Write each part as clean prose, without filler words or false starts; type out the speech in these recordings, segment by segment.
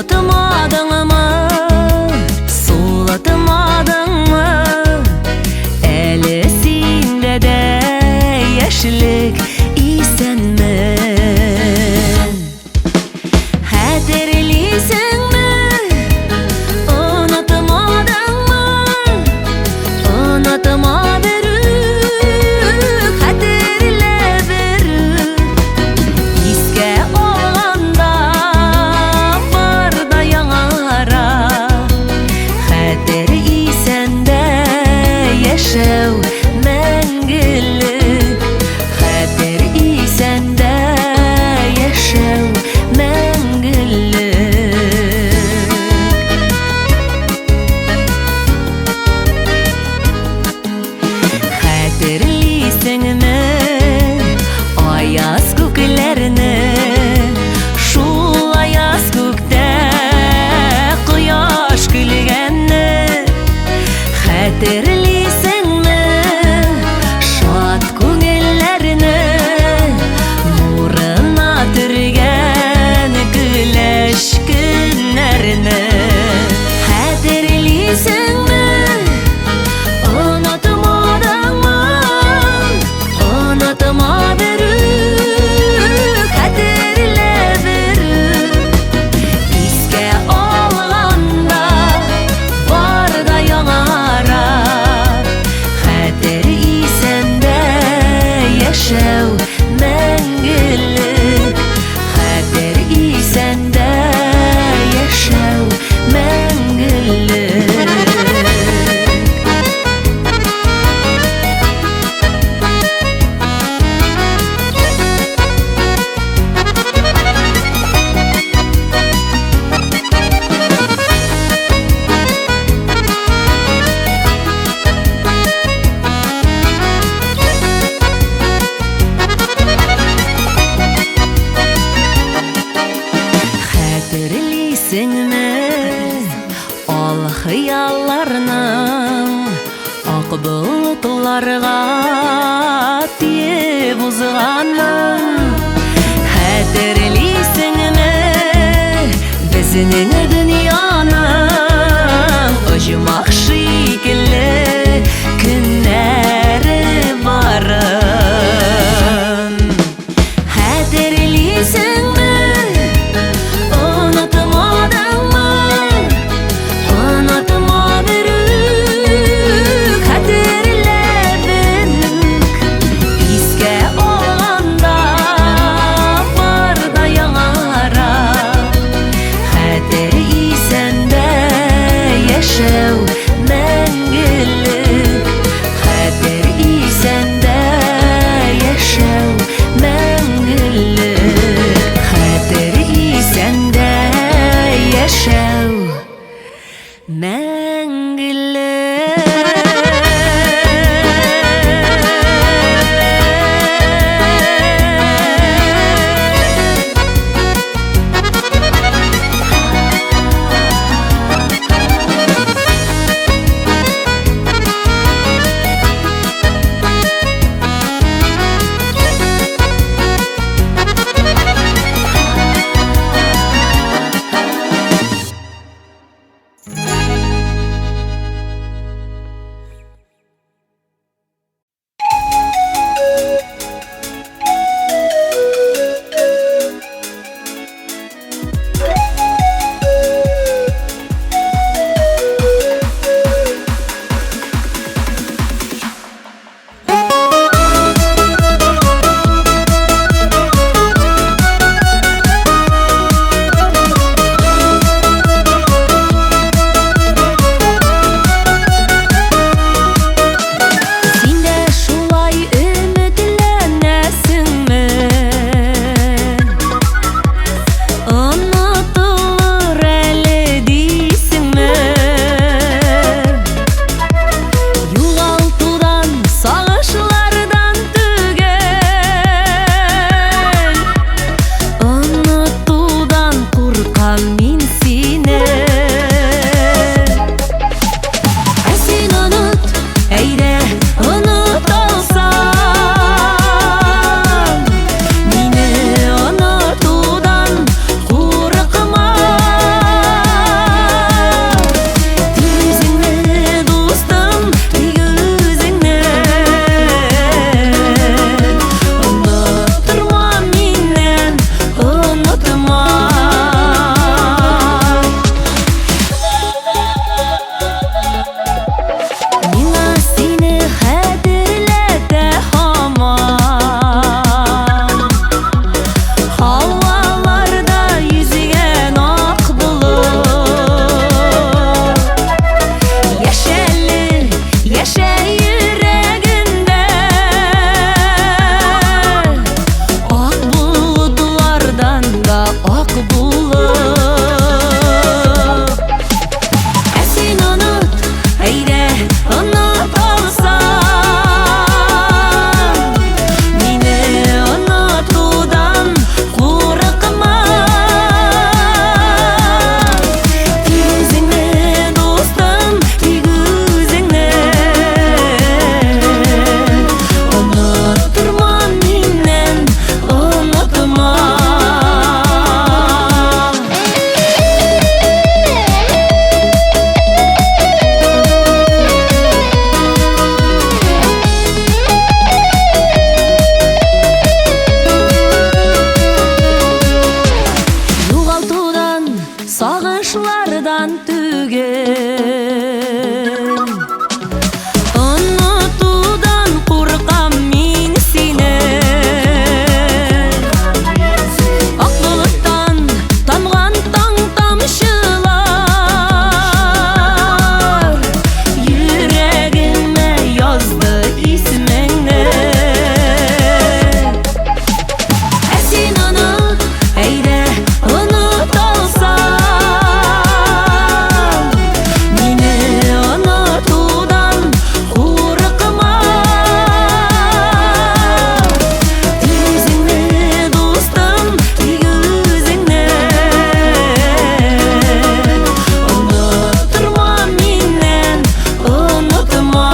Unutmadın mı? Sulatmadın mı? Elesinde de yaşlık isen mi? Hatırlıyorsun mu? Unutmadın mı? Unutma berük, hatırla berük. İske olanda var da yanara, hatır isen de yaşav mengülük. Hatır isen de yaşav mengülük. Hatırlıyorsun mu ayaz köklerini? Şul ayaz kökte quyosh kulganni. Hatırlıyorsun mu şad ko'ngillarni? Nurina turgan güleş kunlarini. Hatırlıyorsun mu? Unutmadın mı? Unutma berük, hatırla berük. İske olganda var da yanara, hatır isen de yaşav mengülük. Hatır isen de yaşav mengülük. Hatırlıyorsun mu ol hıyallarning oq bulutlarga tiyib uzganin? Hatırlıyorsun mu bizning dunyoning o'chmoq shekilli kunlari borin? Hatırlıyorsun mu? Unutmadın mı? Unutma berük, hatırla berük. İske olganda var da yanara, hatır isen de yaşav yüreğinde ak bulutlardan da ak bulut. Sen unut, haydi unut olsan, meni unutudan korkma. Tüzüngni dostum, tügüzüngni unutturma menden, unutma. Югалтудан, сагышлардан түгел, унутудан куркам мин сени. Ак булуттан тамган таң тамчылар yüreğime yazdı ismini. Sen unut, haydi unut olsan, meni unutudan korkma. Tüzüngni dostum, tügüzüngni unutturma menden, unutma.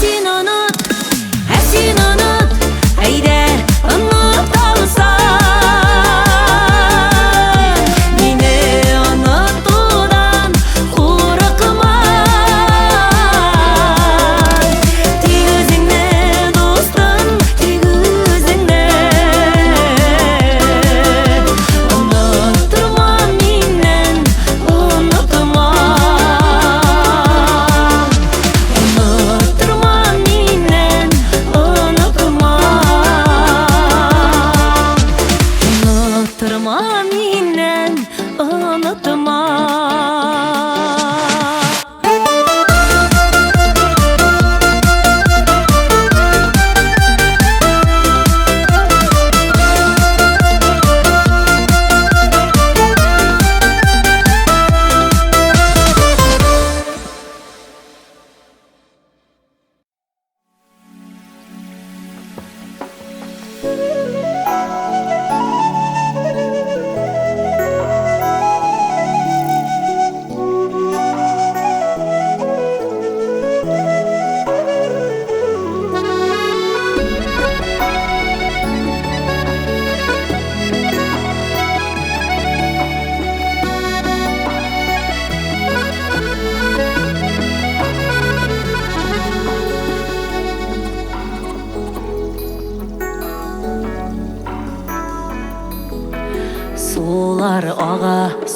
Sen unut, sen unut, haydi unut olsan, meni unutudan korkma. Tügüzüngni dostum, tügüzüngni unutturma menden, unutma. Unutturma menden, unutma. Unutturma menden, unutma.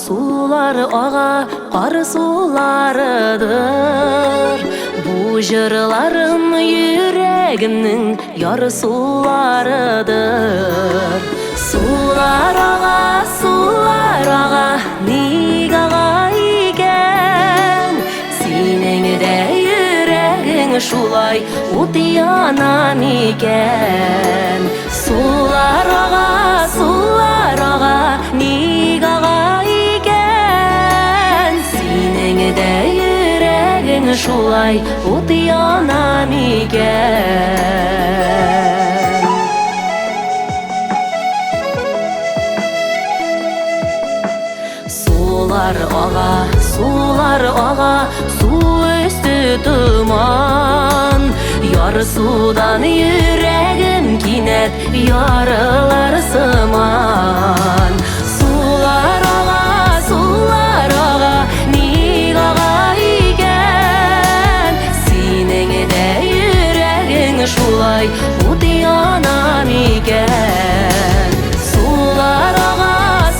Sular ağa, qar sularıdır. Bu jırlarım yüreğimnin yar sularıdır. Sular ağa, nigağa iken, senin de yüreğin şulay ut yanan iken. Sular ağa, nigağa iken, senin de yüreğin şulay ut yanan iken. Sular ağa, su üstü duman. Yar sudan yüreğim kinet yarılar sıman. Sular ağa, nigağa iken, senin de yüreğin şulay ut yanan iken. Sular ağa,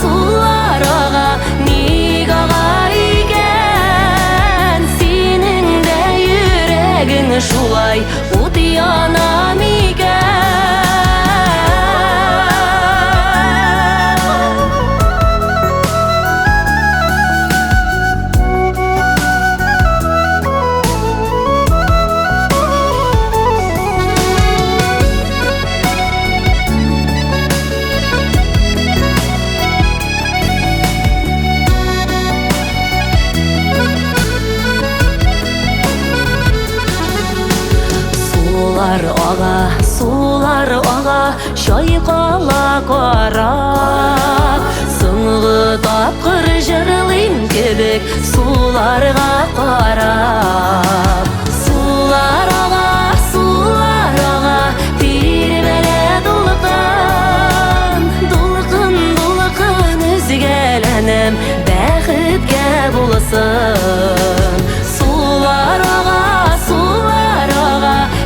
nigağa iken, senin de yüreğin şulay ut yanan iken. sular ağa, şayqala qarab. Soңғы тапқыр жырлайм кебек суларға қарап. Сулар аға, тербеле дулқын, дулқын өзгеленем, бәхетке болсын. Сулар аға,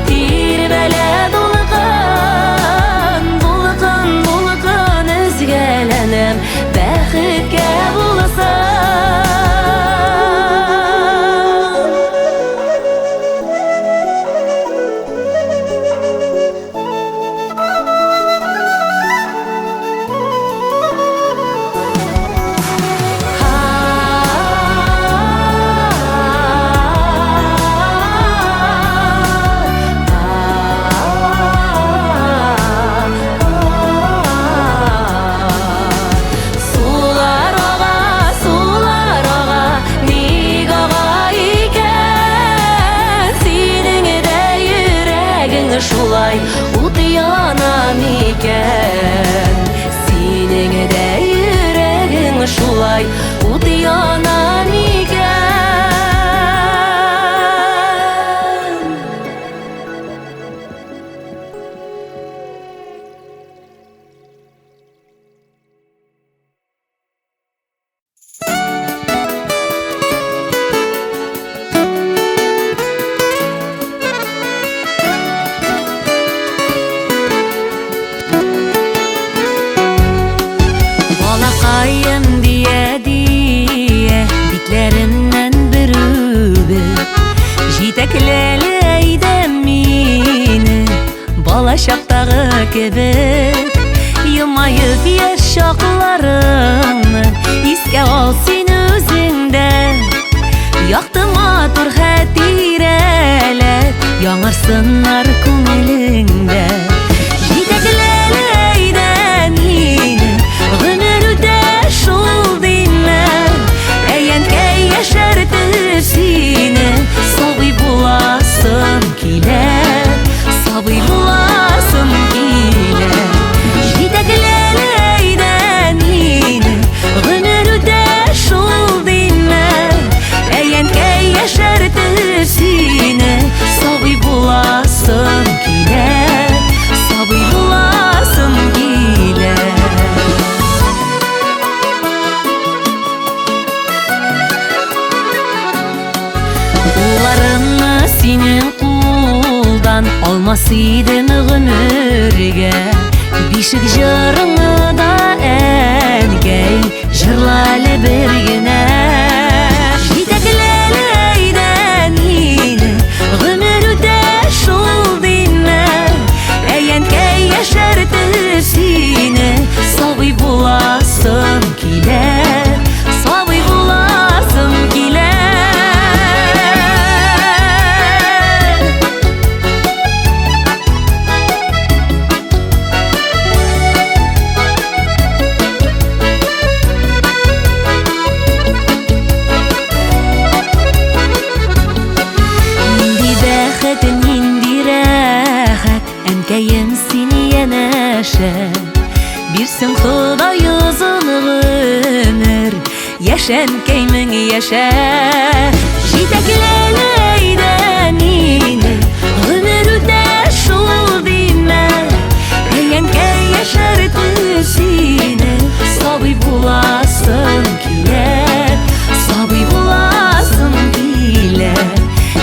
тербеле дулқын, дулқын өзгеленем, бәхетке болсын. Шулай ут янам икән, синең дә йөрәгең шулай ут янам икән. Балақайым дия, битләремнән бер үбеп, җитәкләләйдә мине бала чактагы кебек. Елмаеп яшь чакларыңны искә ал син үзеңдә. Якты матур хәтирәләр яңарсыннар күңелеңдә. Җитәкләләйдә мине гомер үтә шул димә, әйәнкәй яшәртеп сине. Сабый буласым килә, сабый буласым килә. Җитәкләләйдә мине гомер үтә шул димә, әйәнкәй яшәртеп сине. Сабый буласым килә, сабый буласым килә. Уларымны синең кулдан алмас идем гомергә. Бишек җырыңны да әнкәй җырла әле бер генә. Җитәкләләйдә мине гомер үтә шул димә, әйәнкәй яшәртеп сине. Сабый буласым килә, сабый буласым килә. Нинди рәхәт, әнкәем сине янәшә. Бирсен Ходай озын гомер, яшәнкәй мең яшә. Җитәкләләйдә мине гомер үтә шул димә, әйәнкәй яшәртеп сине. Сабый буласым килә, сабый буласым килә.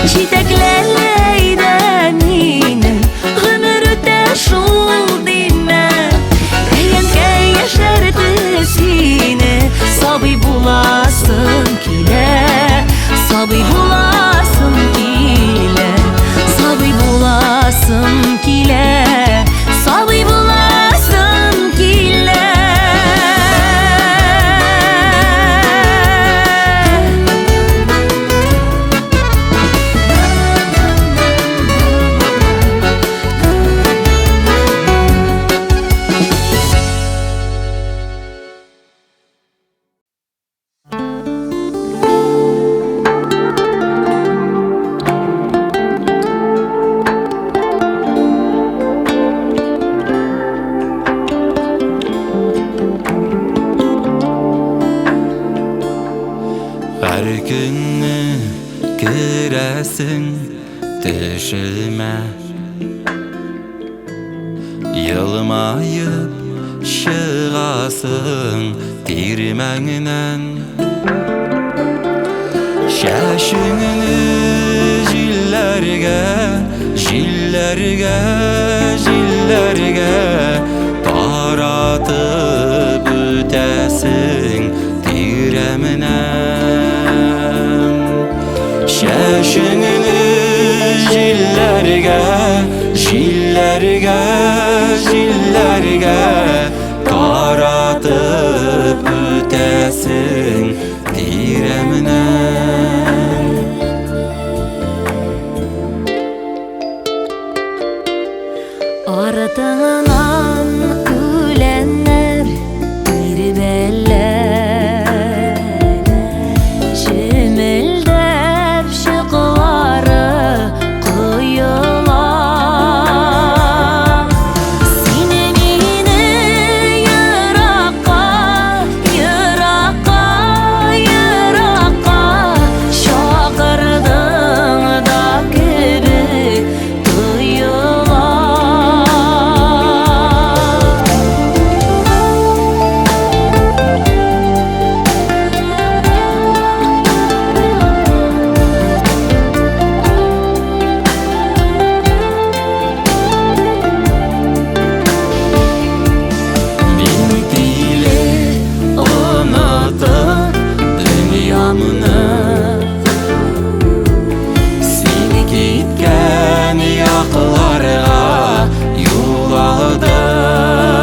Җитәкләләйдә мине гомер үтә шул димә, әйәнкәй яшәртеп сине. Сабый буласым килә, сабый буласым килә. Сабый буласым килә, сабый буласым килә. düşüme. Yılmayıp şığasın dirmeninden. Şaşınını jillerge, jillerge, jillerge taratıp ötesin direminen. Şaşınını jillerge, jillerge, jillerge taratıp ötesin direminen. Ardından gülenler bir beller, cimildep şıkları kıyılar. Sinemini yırakka, yırakka, yırakka şakırdın da gibi duyular. Bildiğiyle unutup dünyamını, seni gitken yaklara yol aldım.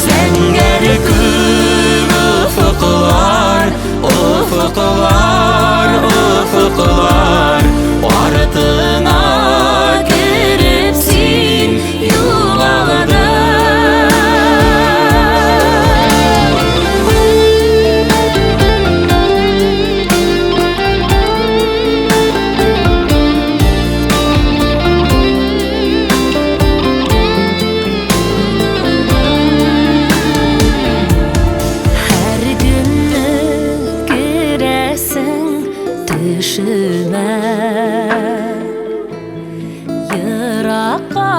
Sengeri küm ufuklar, ufuklar, ufuklar ardına girip sin yol aldım. Her günü giresin düşüme, yırakka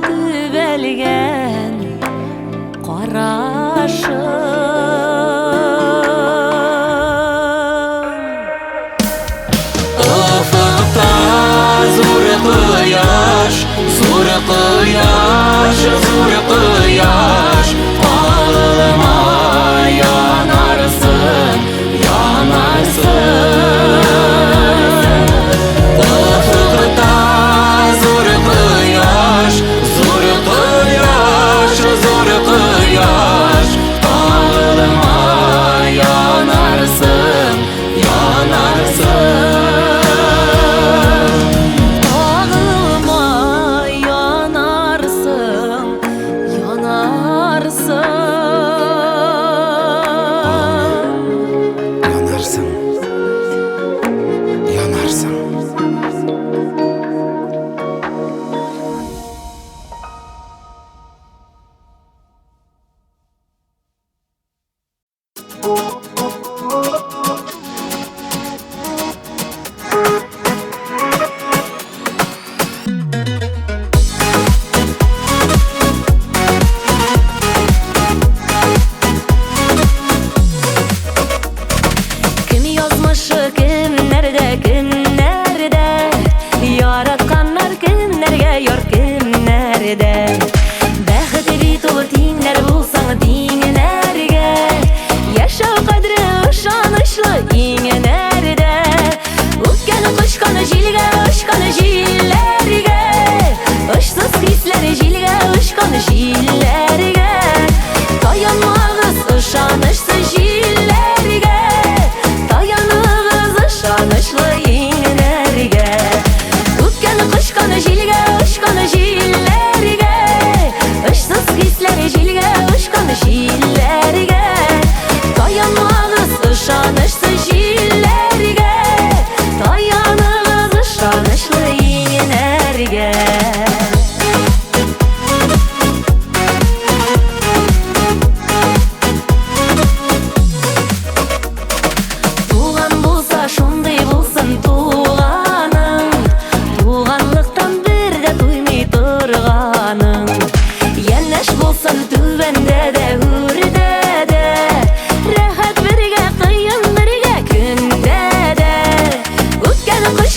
dübelgen qarашım. Ufukta zor kıyaş, zor kıyaş, zor kıyaş ağlama yanarsın, yanarsın. Ufukta zor kıyaş, zor kıyaş, zor kıyaş ağlama yanarsın, yanarsın. Ağlıma yanarsın, yanarsın. Yanarsın, yanarsın. Kim yazmışı kim nerede, kim nerede? Yaratkanlar kimlerge, yor kim nerede? Bəxti dolu dinler bulsan dinlerge, yaşa kadri ışanışlı in nerede? Ötken kışkan jilge, ışkan jillerge, ışsız hisler jilge, ışkan jillerge, dayanmağız ışanışsız jillerge, dayanığız ışanışlı inerge. Ötken kışkan jilge, ışkan jillerge, ışsız hisler jilge, ışkan jillerge, dayanmağız ışanışsız jillerge, dayanığız ışanışlı inerge. Tuğan bulsa şunday bulsun tuğan.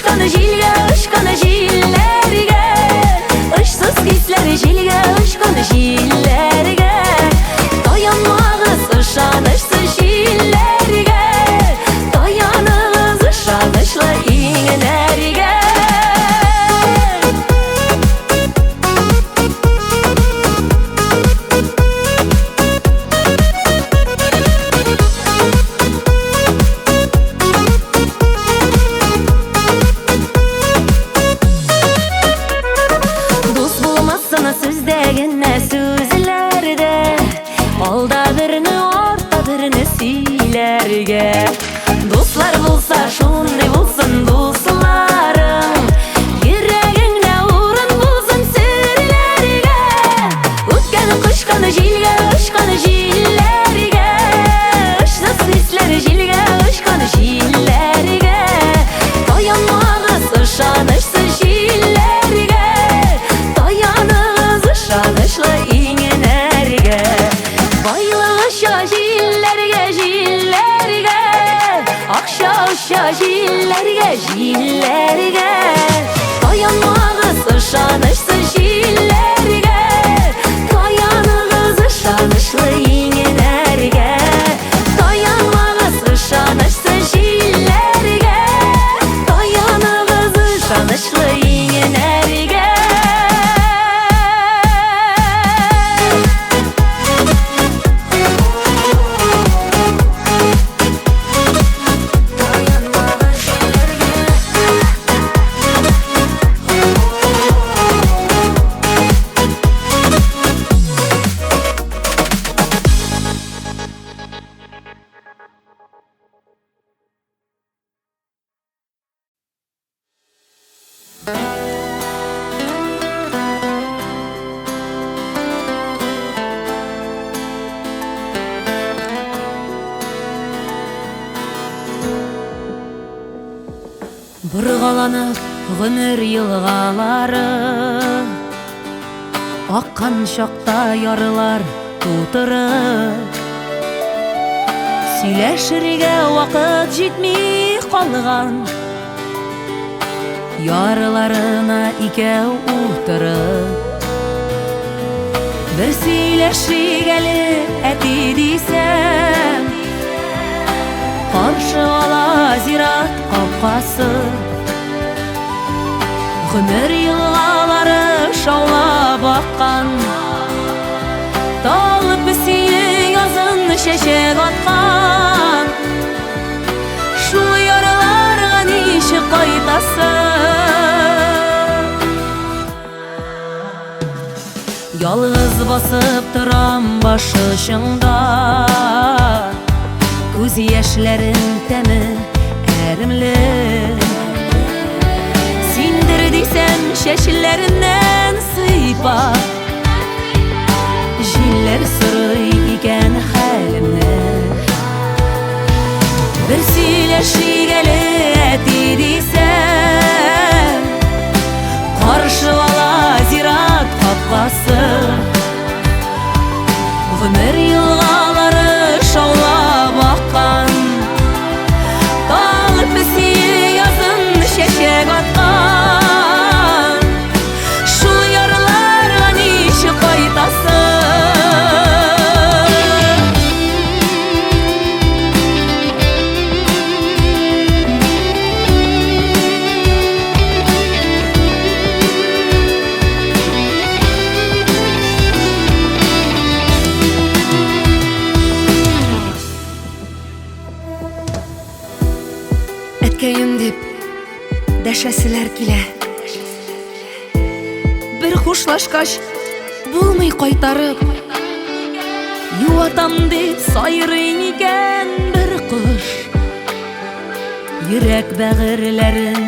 Ышканы жилге, ышканы жиллерге, ышсыз кислер жилге, ышканы жиллерге. Таянмагыз ышанычсыз жиллерге, таяныңыз ышанычлы иңнерге. Dostlar bulsa şunday bulsun dostlarım, yüreğinde uğrun bulsun sürülerge. Ötken kışkanı jilge, ışkanı jillerge, ışsız hisler jilge, ışkanı jillerge. Dayanmağız ışanışsız jillerge, dayanığız ışanışlı iğnerge. Bayılışa jillerge, jillerge, akşa uşa jillerge, jillerge. Dayanmağız ışanışsız jillerge, dayanığız ışanışlı iğnerge. Dayanmağız ışanışsız jillerge, dayanığız ışanışlı iğnerge. Бұрғаланып ғүмір йылғалары, аққан шақта ярылар тутырып. Сөйләшергә вақыт жетмей қалған, ярыларына икәү утырып. Бір сөйләшик әле әти дисәм, қаршы ала зират қапқасы. Ғүмір йылғалары шаулап аққан, талып бісейі язын шәшек атқан. Шул ярыларға неше қайтасың? Ялғыз басып тұрам башы шыңда, көз яшьләрен тәме әремле. Синдер дисәм чәчләреннән сыйпап, җилләр сорый икән хәлемне. Бер сөйләшик әле әти дисәм, каршы ала зират капкасы. Гомер йылгалары шаулап аккан, талып бесие язын чәчәк аткан. Шул ярларга ничек кайтасың? Әткәйем дип дәшәселәр килә. Бер хушлашкач булмый кайтарып, юатам дип сайрый микән бер кош, йөрәк бәгырьләрен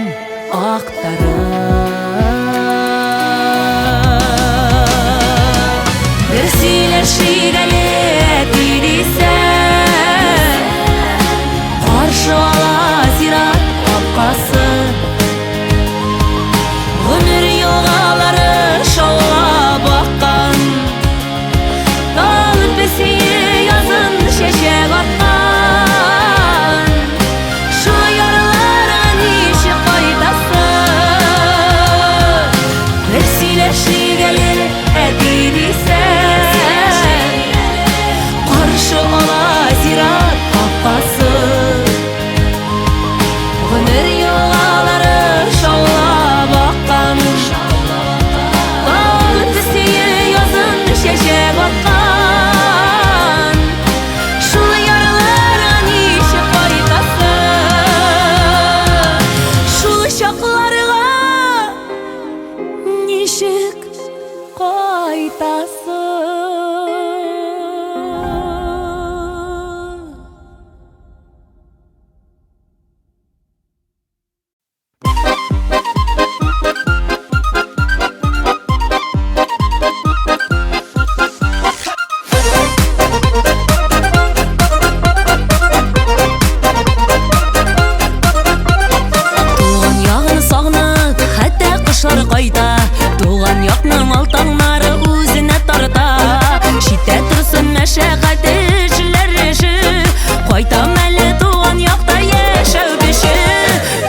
актарып. Бер сөйләшик әле әти дисәм, каршы ала зират капкасы. Гомер йылгалары шаулап аккан, талып бесие язын чәчәк аткан. Шул ярларга ничек кайтасың? чакларга ничек кайтасың? Туган ягын сагынып, хәтта кышлар кайта. Туган якның алтаңнары үзенә тарта. Читтә турсын мәшәкать эшләр эше. Кайтам әле туган якта яшәү кеше.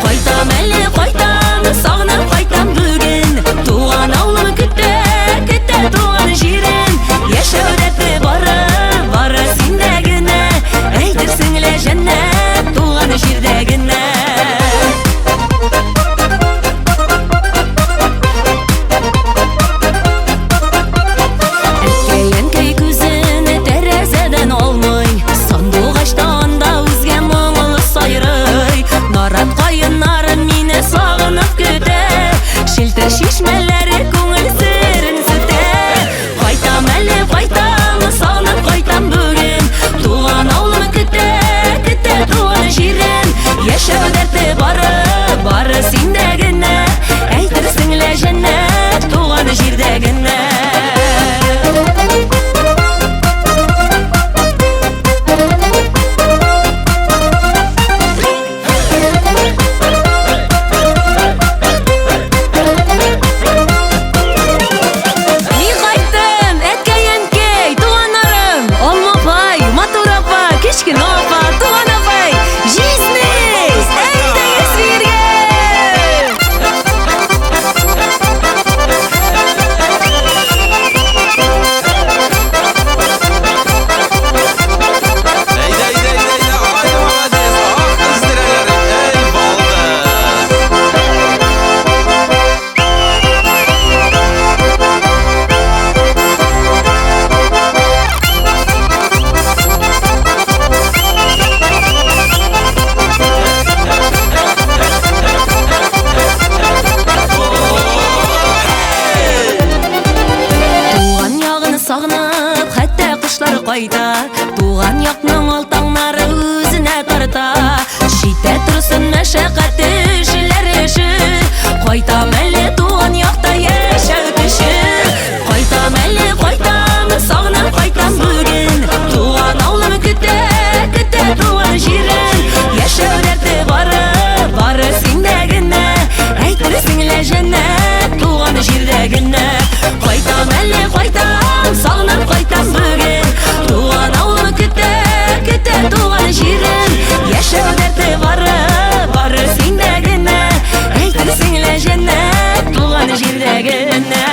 Кайтам әле, кайтам, сагынып кайтам бүген. Туган авылым көтә, көтә туган җирен. Яшәү дәрте бары, бары синдә генә. Әйтерсең лә җәннәт туган җирдә генә. Әткәй күзен тәрәзәдән алмый, сандугачта анда үзгә моңлы сайрый. Нарат каеннарым мине сагынып көтә, шелтер чишмәләре күңел серен сүтә. Кайтам әле, кайтам, сагынып кайтам бүген. Туган авылым көтә, көтә туган җирен. Яшәү дәрте бары, бары синдә генә. Әйтерсең лә җәннәт туган җирдә генә. Мин кайттым, әткәй, туганнарым, алма апай, матур апа, кечкенә апа, туган апай, жизнез, әйдәгез биргә. Туган ягын сагынып, хәтта кышлар кайта. Туган якның алтаңнары үзенә тарта. Читтә турсын мәшәкать эшләр эше. Кайтам әле туган якта яшәү кеше. Кайтам әле, кайтам, сагынып кайтам бүген. Туган авылым көтә, көтә туган җирен. Яшәү дәрте бары, бары синдә генә. Әйтерсең лә җәннәт туган җирдә генә. Кайтам әле, кайтам, сагынып кайтам бүген. Туган авылым көтә, көтә туган җирен. Яшәү дәрте бары, бары синдә генә. Әйтерсең лә җәннәт туган җирдә генә.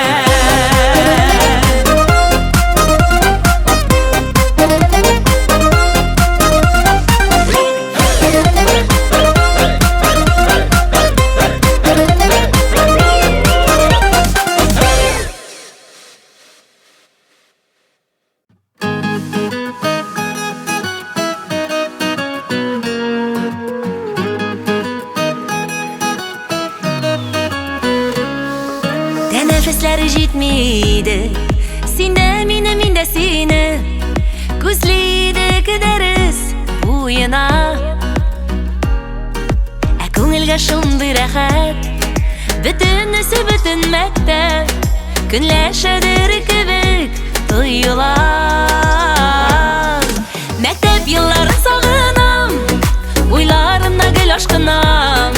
Тәнәфесләре җитмиде, синдә мине, миндә сине. Күзлидек дәрес буена. Ә күңелгә шундый рәхәт, бөтенесе бөтен мәктәп. Көнләшәдер кебек тоела. Мәктәп елларын сагынам, уйларымда гөл ашкынам.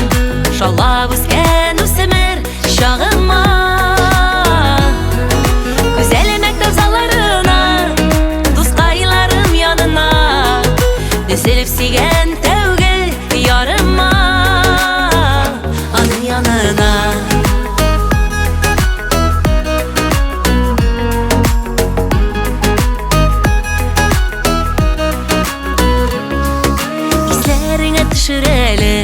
Шаулап үскән үсмер чагыма. Güzel мәктәп залларына, дускайларым янына. Өзелеп сөйгән тәүге ярыма, аның янына. Исләреңә төшер әле,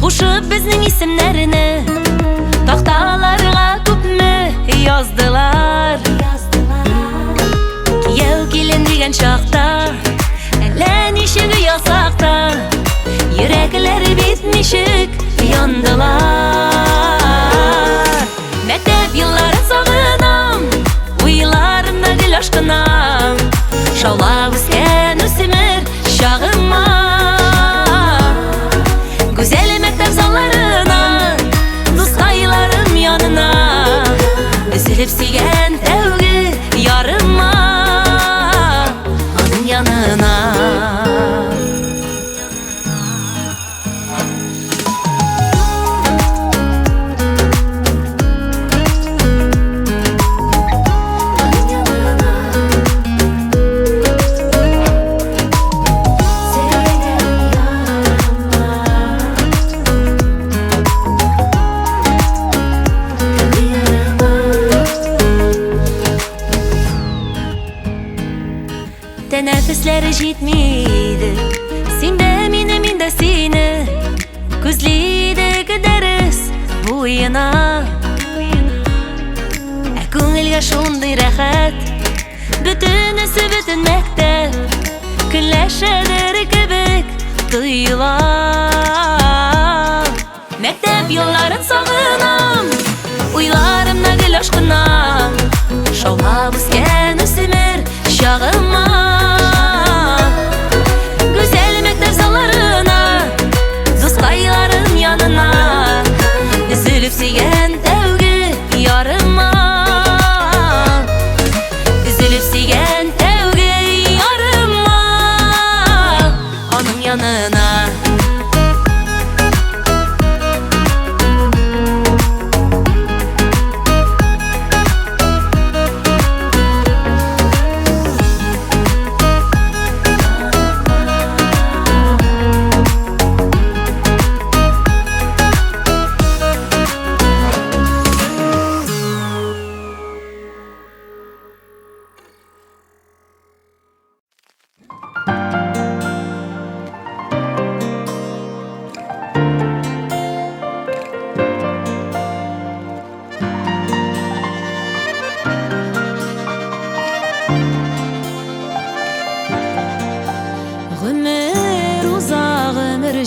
кушып безнең исемнәрне. Такталарга күпме яздылар. Кияү килен дигән чакта, әллә ничек ясакта. Йөрәкләр бит ничек uyandılar. Mektep yılların sağınam, uylarımda gül aşkınam, şaula üsken üsimir şağıma. Güzel mektep zallarına, dostaylarım yanına, üzülüp suygen tevgi yarıma, onun yanına. Teneffüsleri jitmiydi, sen de meni, men de seni, ko'zliydi gideriz bu yana. Ko'ngilga shunday rahat, butunisi butun mektep kunlashadir kibik tuyular. Mektep yo'llarin sog'inam, uylarimda gul aşkınam, şaula o'sgan o'simir şağıma. Güzel mektep zallarına, dostaylarım yanına, üzülüp suygen tevgi yarıma, üzülüp suygen tevgi yarıma, onun yanına.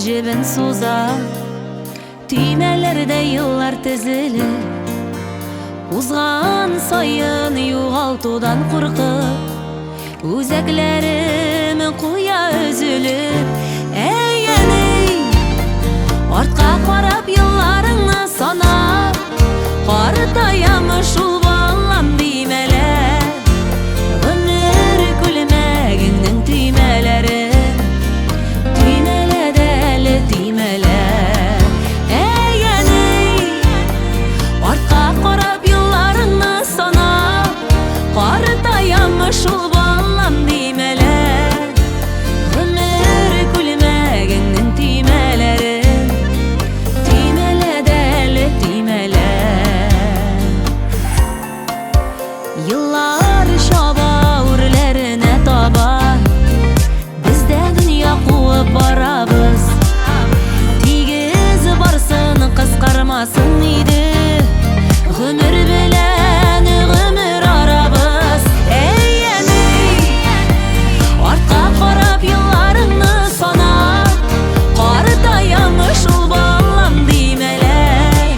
Cebin suza, tüymelerde yıllar tizilip, uzgan sayın yo'g'altudan qo'rqib, o'zaklarim quya üzülüp, ey ey, ortqa qarab yıllarini sanab, qartayamış ul ballam deymeler, ömür kulmagingning tüymelari. Şul ballam deymeler, ömür kulmagingning tüymeleri, tüymele deli tüymeler. Yıllar şabavurlarına taba, bizde dünya quvib barabız, tigiz barsın qisqarmasin edi, ömür bilan ömür arabız. Qarab yıllarını sanab, qartayamış ul ballam deymeler,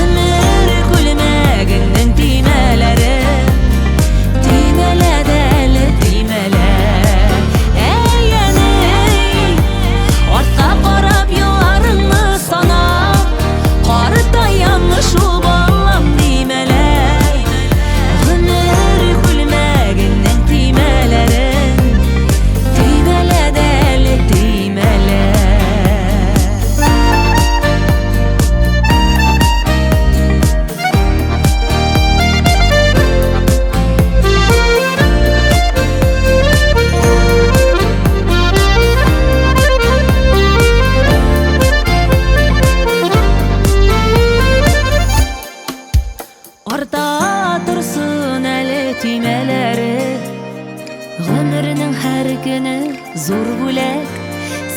ömür kulmagingning tüymeleri, tüymele deli tüymeler. Ey ortqa qarab yıllarını sanab, qartayamış ul ballam deymeler, ömür kulmagingning tüymeleri. Orta tursun eli tüymeleri, ömrünün her günü zor bulak,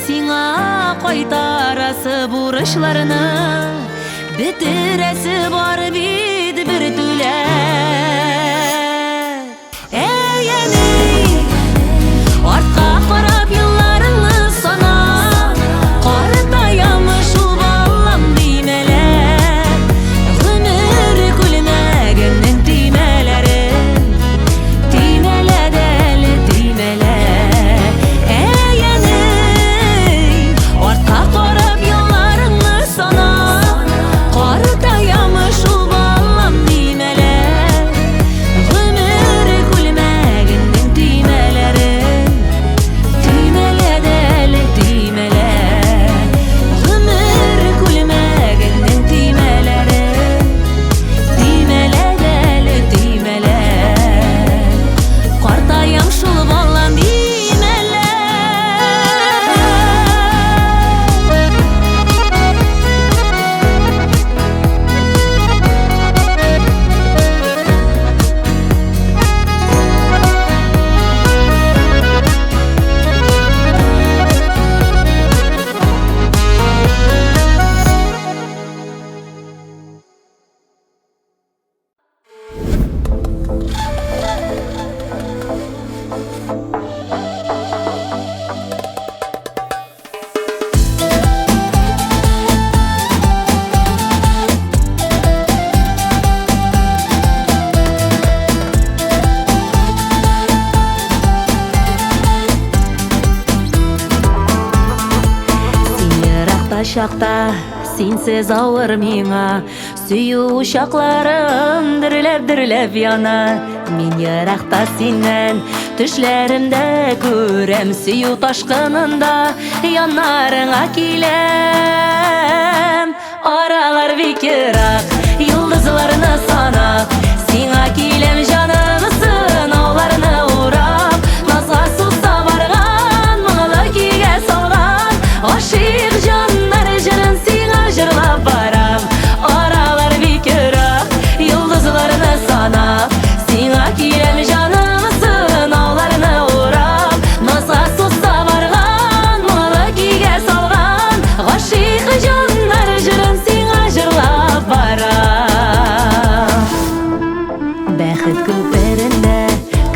sina qaytarası buruşlarını, bitiresi var bid bir tülek. Ey ortqa qarab yıllarını sanab, qartayamış ul ballam шақта сенсіз ауыр миңа, сүйу ушақларым дүрләп яна. Мен ерақта сенен түшләремдә көрәм, сүйу ташқынында янарыңа киләм. Аралар бик ерак, йолдызларны санап, сиңа киләм җаным сынауларны урап. Назга сукса барган, моңлы көйгә салган, гашыйк җаннар җырын сиңа җырлап барам. Аралар бик ерак, йолдызларны санап, сиңа киләм җаным сынауларны урап. Назга сукса барган, моңлы көйгә салган, гашыйк җаннар җырын сиңа җырлап барам. Бәхет күперендә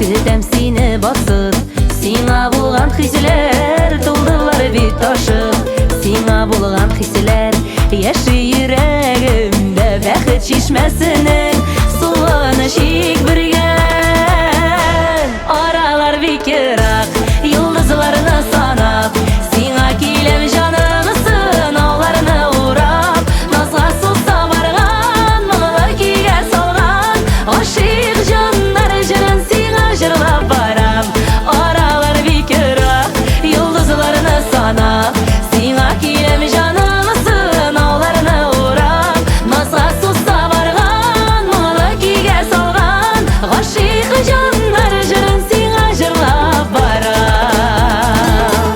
көтәм сине басып, сиңа булган хисләр тулдылар бит ташып. Сиңа булган хисләр яши йөрәгемдә, бәхет чишмәсенең суын чик биргән. Аралар бик ерак, йолдызларны санап, сиңа киләм җаным сынауларны урап. Назга сукса барган, моңлы көйгә салган, гашыйк җаннар җырын сиңа җырлап барам. Аралар бик ерак, йолдызларны санап, сиңа киләм җаным сынауларны урап. Назга сукса барган, моңлы көйгә салган, гашыйк җаннар җырын сиңа җырлап барам.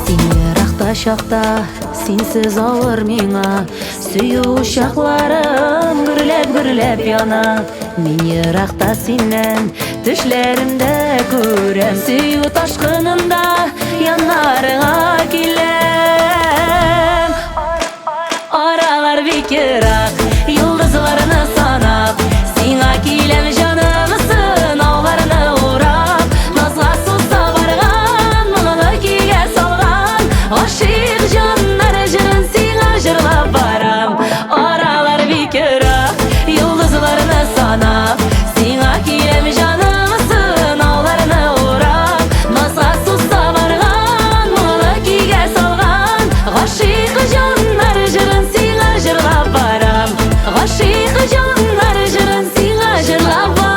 Син еракта шакта сенсіз ауыр миңа, сүйу ушақларым гүрләп яна. Мен еракта синен төшләремдә күрәм, сүйу ташкынында янарыңа киләм. Аралар бик ерак, йолдызларны санап, сиңа киләм җаным сынауларны урап. Назга сукса барган, моңлы көйгә салган, гашыйк җаннар җырын сиңа җырлап барам. Аралар бик ерак, йолдызларны санап, сиңа киләм җаным сынауларны урап. Назга сукса барган, моңлы көйгә салган, гашыйк җаннар җырын сиңа җырлап барам. Гашыйк җаннар җырын сиңа җырлап барам.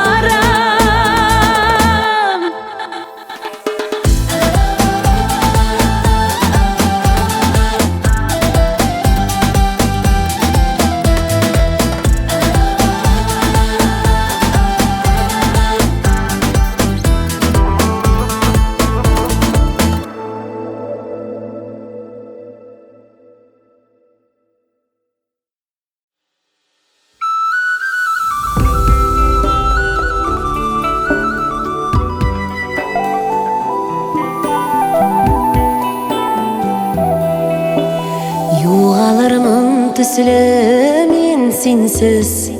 Югалырмын төсле мин синсез,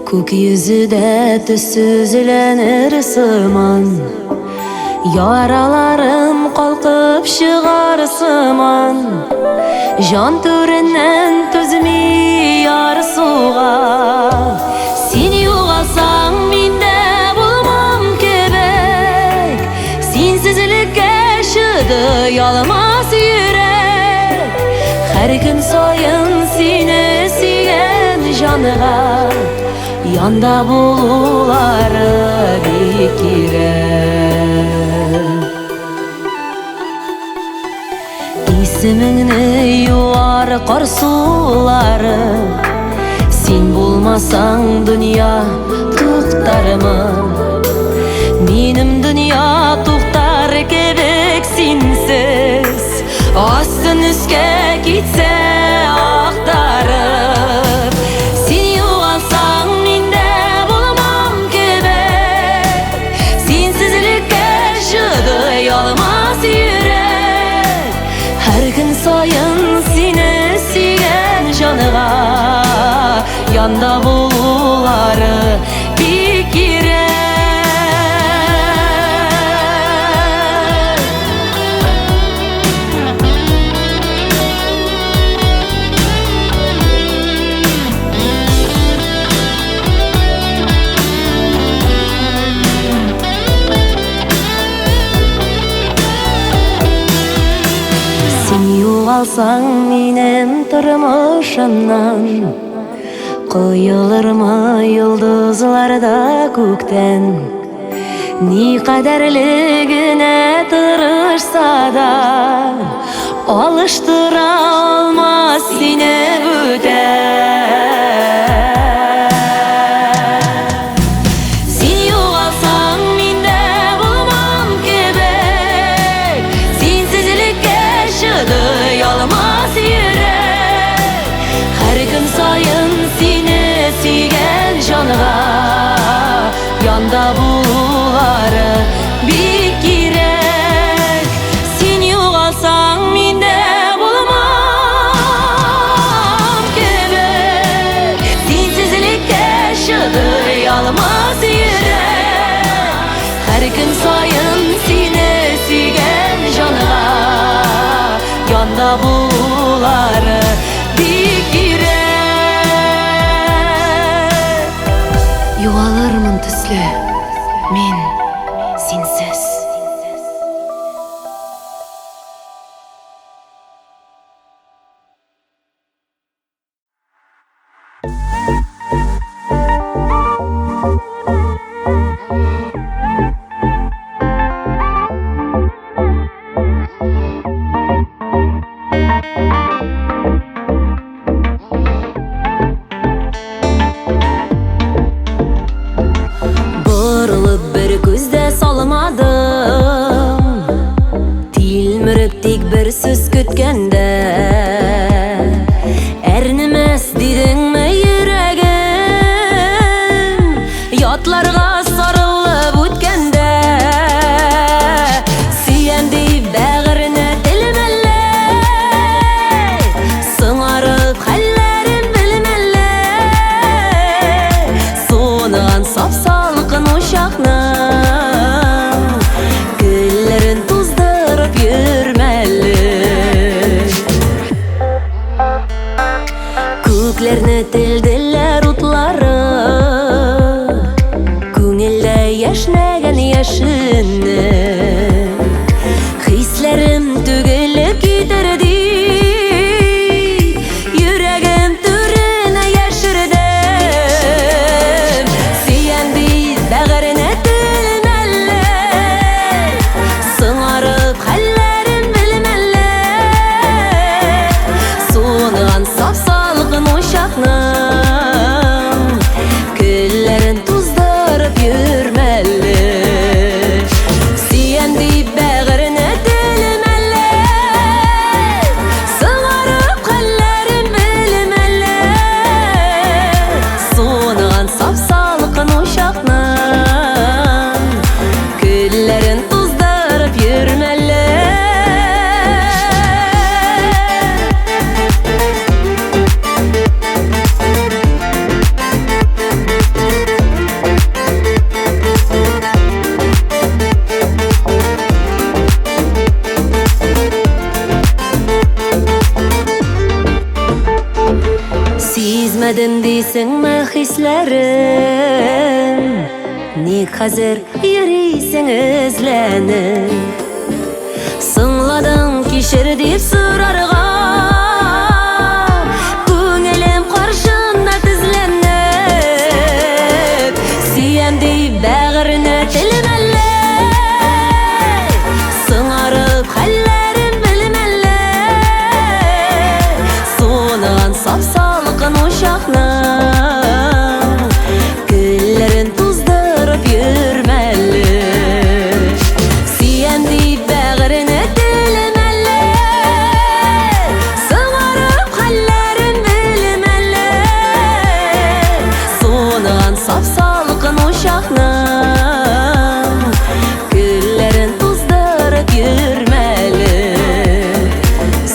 күк йөзедә төссезләнер сыман. Яраларым калкып чыгар сыман, жан түреннән түзми ярсуга. Син югалсаң миндә булмам кебек, синсезлеккә шыдый алмас йөрәк. Һәр көн саен сине сөйгән җанга, янда булулары бик кирәк. Исемеңне юар кар сулары, син булмасаң дөнья туктармы? Минем дөнья туктар кебек синсез, астын үскә китсә актарып. Син югалсаң миндә булмам кебек, синсезлеккә шыдый алмас йөрәк. Һәр көн саен сине сөйгән җанга, янда булулары бик кирәк. alsang menem turmuşumdan, koyulur mu yıldızlarda kökten? Ni kaderligine tırışsa da alıştıra olmaz seni öten. Sen yo'qolsang mende bulmam kebek, sensizlikka shiday olmas yurek. Har kun sayin seni suygan jonga yonda bo'lari bek kerak. Sen yo'qolsang mende bulmam kebek, sensizlikka shiday olmas yurek. Har kun sayin seni suygan jonga yonda bo'lari bek kerak. Yo'qolurman tusli men sensiz. Burilib bir ko'zda solmadim, tilmirib tek bir so'z kutganda. Ernimas dedingmi yuragim, yotlarga sorilib o'tganda. Suyan deb bag'rini tilmallay, sing'arib hallarim bilmallay. So'ngan sop-salqin o'shoqning gullarin to'zdirib yurmalli. Ko'klarni tildilar o'tlari, ko'ngilda yashnagan yashinni. Hislarim tugilib ketirdi, yuragim turini yashirdim. Suyandi bag'rini tilmallay, sing'arib hallarim bilmallay. So'ngan sop-salqin o'shoqning gullarin to'zdirib yurmalli. Suyandi bag'rini tilmallay, sing'arib hallarim bilmallay. So'ngan sop-salqin o'shoqning gullarin to'zdirib yurmalli. Sezmedim deysingmi hislarim, nek hazır yüriysen izlenib. Singladim kechir deb so'rarga, ko'nglim qarshimda tizlanib. Suyandi bag'rini tilmallay, sing'arib hallarim bilmallay. So'ngan sop-salqin o'shoqning gullarin to'zdirib yurmalli. Suyandi bag'rini tilmallay, sing'arib hallarim bilmallay. So'ngan sop-salqin o'shoqning gullarin to'zdirib yurmalli.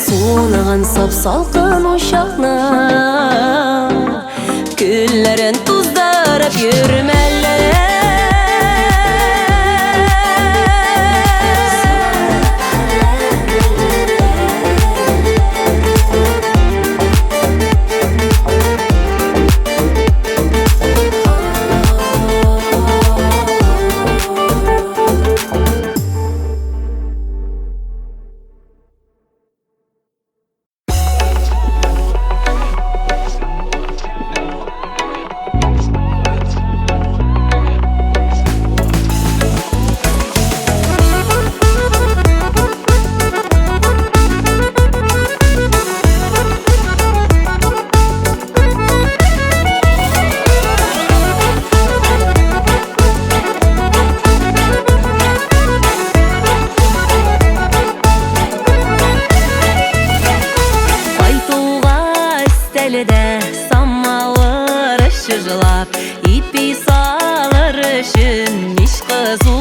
So'ngan sop-salqin o'shoqning gullarin to'zdirib yurmalli. жылап, ипи салыр үшін еш қызу.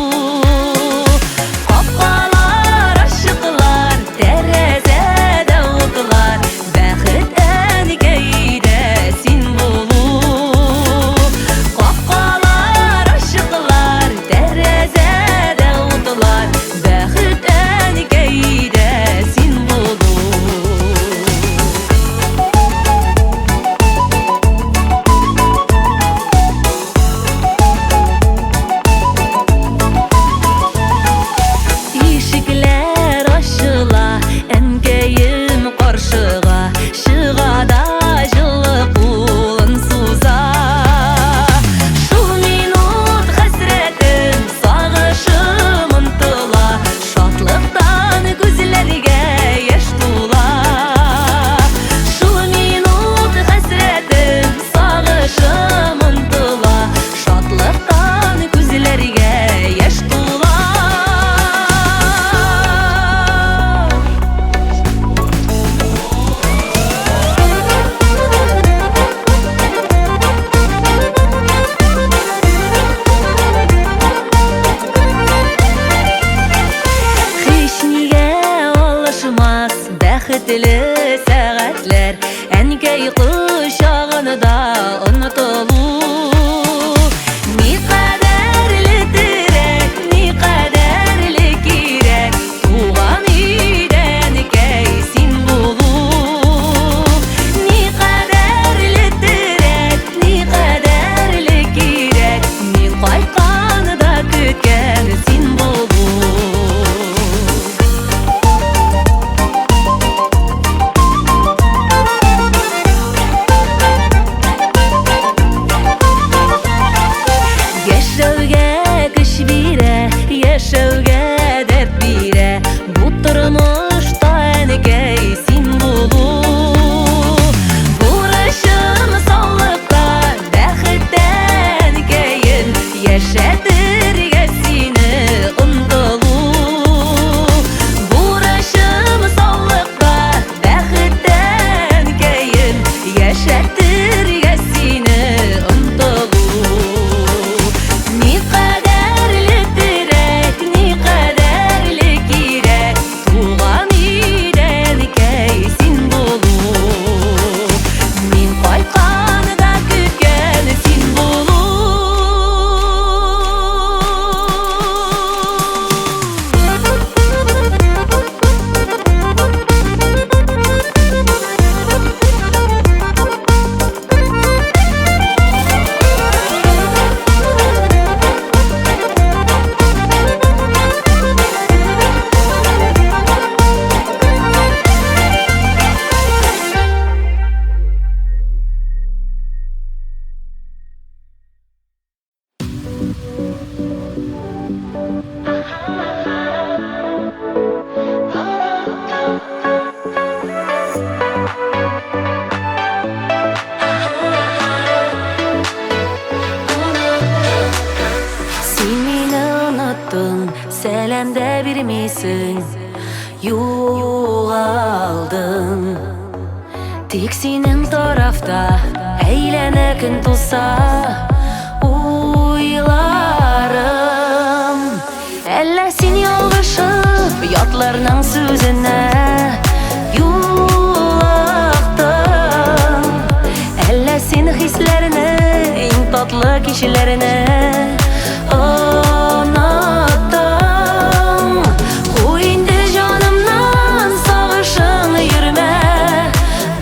Қапқалар, ашықлар, тәрәзәдә отылар, бәхет әнекейді сен болу. Қапқалар, ашықлар, тәрәзәдә отылар, бәхет әнекейді сен болу. Ишекләр ачыла, әнкәем каршыга чыга да жылы кулын суза. Шул минут хәсрәтем, сагышым ынтыла, шатлыктан күзләргә яшь тула. Шул минут хәсрәтем, сагышым ынтыла, шатлыктан күзләргә яшь тула. Hiç nigә алышмас бәхетле сәгатьләр, әнкәй кочагында онытылу. Никадәрле терәк, никадәрле кирәк, туган өйдә әнкәй син булу. Никадәрле терәк, никадәрле кирәк, мин кайтканда көткән син булу. Яшәүгә көч бирә, яшәүгә дәрт бирә, бу тормышта әнкәй син булу. Бурычым саулыкта, бәхеттә әнкәем, яшәтергә сине ынтылу. Бурычым саулыкта, бәхеттә әнкәем, яшәтергә сине ынтылу. Никадәрле терәк, никадәрле кирәк, туган өйдә әнкәй син булу. Мин кайтканда көткән син булу. Син мине оныттың, сәлам да бирмисең, югалдың. Тик синең тарафта әйләнә көн тулса уйларым. Әллә син ялгышып ятларның сүзенә юлыктың, әллә син хисләрне, иң татлы кичәләрне оныттың. Куй инде җанымнан сагышың йөрмә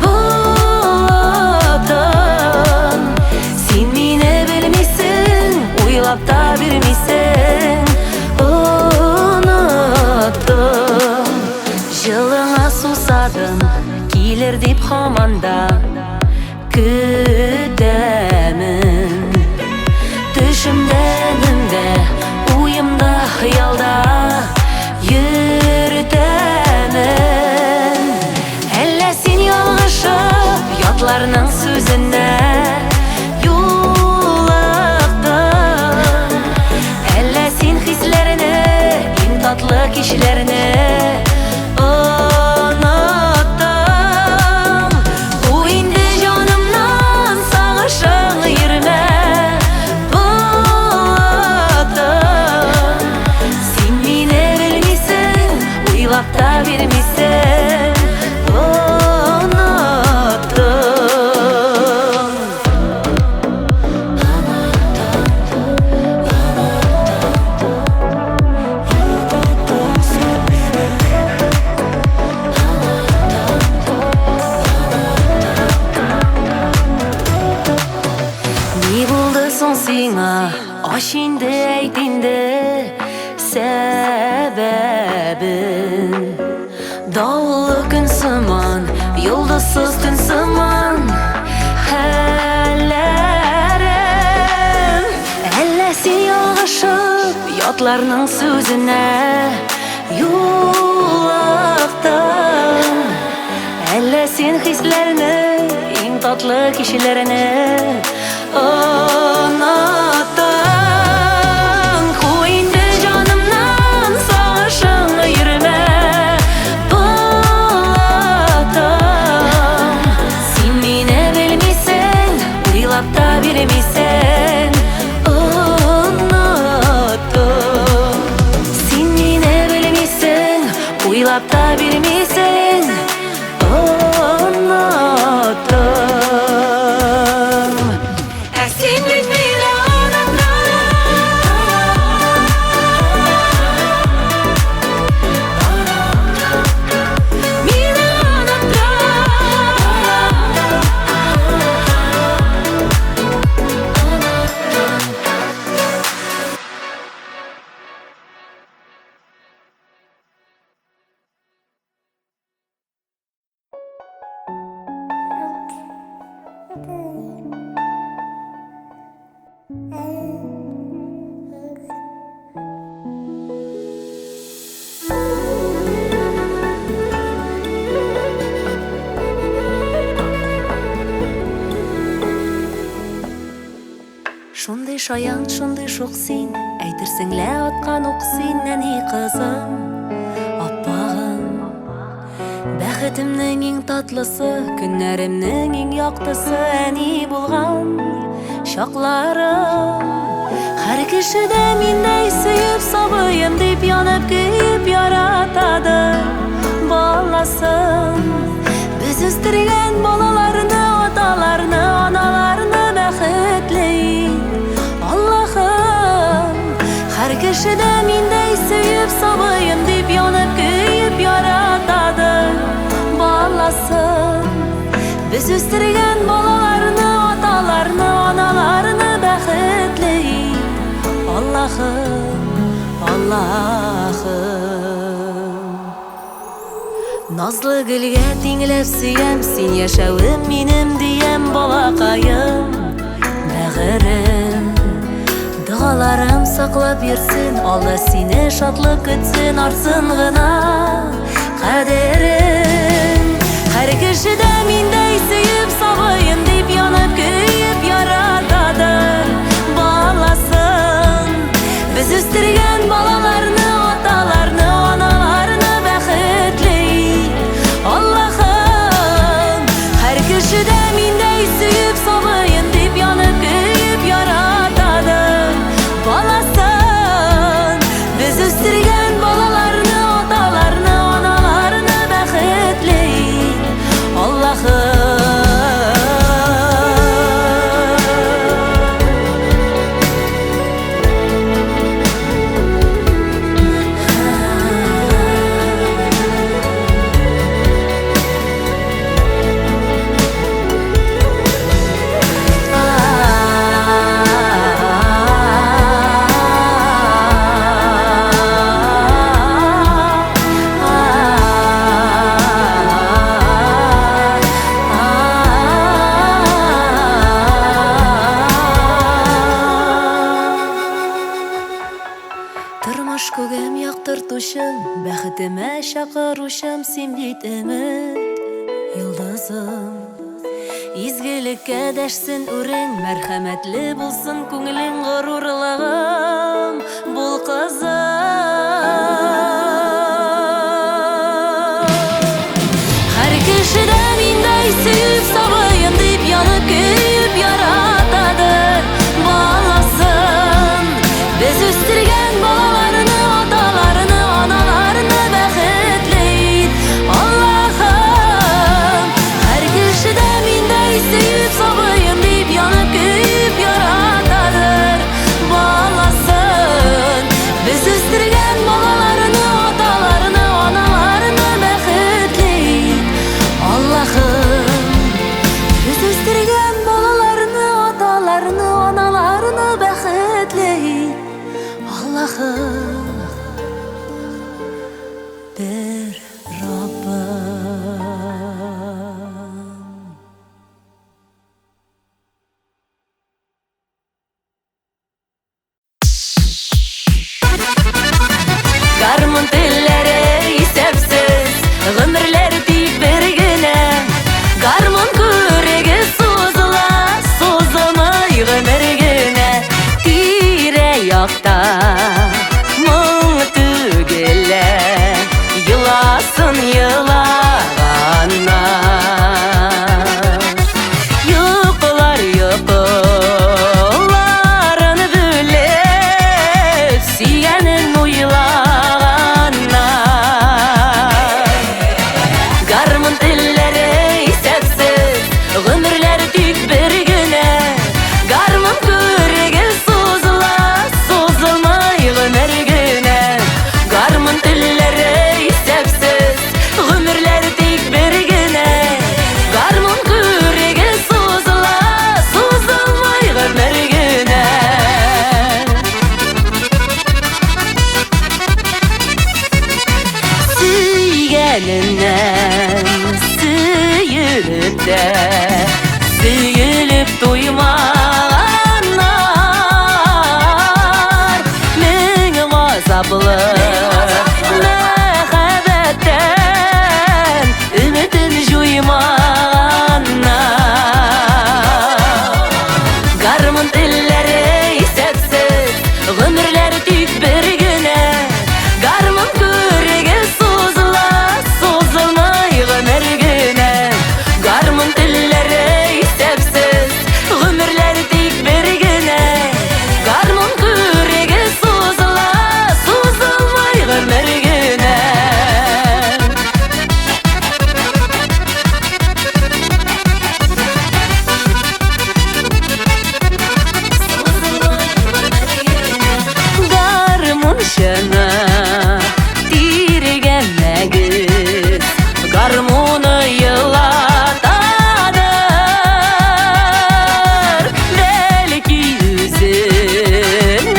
булып. Син мине белмисең, уйлап та бирмисең, оныттың. Җылыңа сусадым, килер дип һаманда көтәмен. Төшемдә, өнемдә, уемда, хыялда йөртәмен. Әллә син ялгышып ятларның сүзенә юлыктың, әллә син хисләрне, иң татлы кичәләрне оныттың. соң сиңа, аш инде, әйт инде сәбәбен. Дауыллы күн сыман, йолдызсыз түн сыман хәлләрем. Әллә син ялгышып ятларның сүзенә юлыктың, әллә син хисләрне иң татлы кешеләрне оныттың. Куй инде җанымнан сагышың йөрмә булатым. Син мине белмисең, уйлап та бирмисең, оныттым. Син мине белмисең, уйлап та бирмисең, оныттым. Ә син бит мине оныттың. Мине шундый шаян, шундый шук син, әйтерсең лә аткан ук син, әни кызым, аппагым. Бәхетемнең иң татлысы, көннәремнең иң яктысы әни булган чакларым. Һәр кеше дә миндәй сөеп сабыем дип янып көеп яратады баласын. Без үстергән балаларны, аталарны, аналарны бәхетле Аллаһым. Һәр кеше дә миндәй сөеп сабыем дип янып көеп яратады баласын. Без үстергән балаларны, аталарны, аналарны бәхетле Аллаһым, Аллаһым. Назлы гөлгә тиңләп сөям, син яшәвем минем диям балакаем, бәгырем. Дугаларым саклап йөрсен, Алла сине шатлык көтсен, арсын гына кадерен. Һәр кеше дә миндәй сөеп сабыем дип янып көеп яратады баласын. Без үстергән балаларны, аталарны, аналарны бәхетле Аллаһым. Һәр кеше дә миндәй сөеп сабыем дип янып көеп яратады баласын. Без үстергән балаларны, аталарны, аналарны бәхетле Аллаһым. Тормыш күгем яктыртучым, бәхетемә чакыручым, син бит өмет йолдызым. Изгелеккә дәшсен үрең, мәрхәмәтле булсын күңелең, горурлыгым бул кызым. Һәр кеше дә миндәй сөеп сабыем дип янып көеп яратады баласын. Без үстергән балаларны, аталарны, аналарны бәхетле Аллаһым. Һәр кеше дә миндәй сөеп сабыем дип янып көеп яратады баласын. Без үстергән Мың түгелі Yılasın yılağana Yuqlar yuqlarını bülüp Süyenin uylağana Garmın dilleri isepsiz Ömürler tük bir güne Garmın küregi sozula Sozulmay ömür güne Garmın dilleri isepsiz Ömürler tük bir güne Garmın küregi sozula Sozulmay ömür güne Süygeninden Süyülüp de Süyülüp duymaganlar Ming gazaplı Mehabetten Ümitin juymaganlar Garmın dilleri isepsiz Ömürler tük bir güne Garmın küregi sozula Sozulmay ömür güne Garmın dilleri isepsiz Ömürler tük bir güne Garmın küregi sozula Sozulmay ömür güne Garmın şana Dirgenmegiz Garmunu yılatadır Belki yüzünün